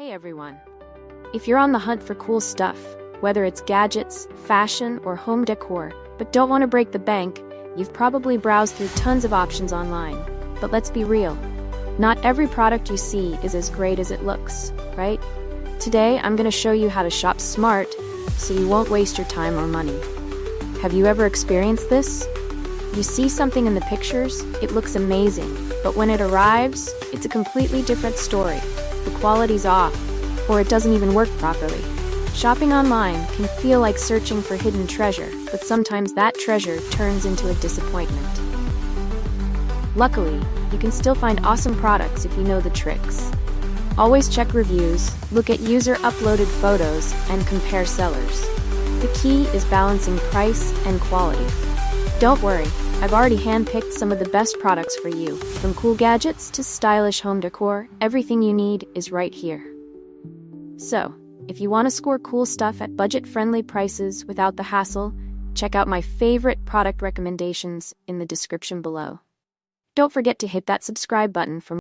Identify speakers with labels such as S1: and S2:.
S1: Hey everyone! If you're on the hunt for cool stuff, whether it's gadgets, fashion, or home decor, but don't want to break the bank, you've probably browsed through tons of options online. But let's be real. Not every product you see is as great as it looks, right? Today, I'm going to show you how to shop smart so you won't waste your time or money. Have you ever experienced this? You see something in the pictures, it looks amazing, but when it arrives, it's a completely different story. The quality's off, or it doesn't even work properly. Shopping online can feel like searching for hidden treasure, but sometimes that treasure turns into a disappointment. Luckily, you can still find awesome products if you know the tricks. Always check reviews, look at user-uploaded photos, and compare sellers. The key is balancing price and quality. Don't worry, I've already handpicked some of the best products for you. From cool gadgets to stylish home decor, everything you need is right here. So, if you want to score cool stuff at budget-friendly prices without the hassle, check out my favorite product recommendations in the description below. Don't forget to hit that subscribe button for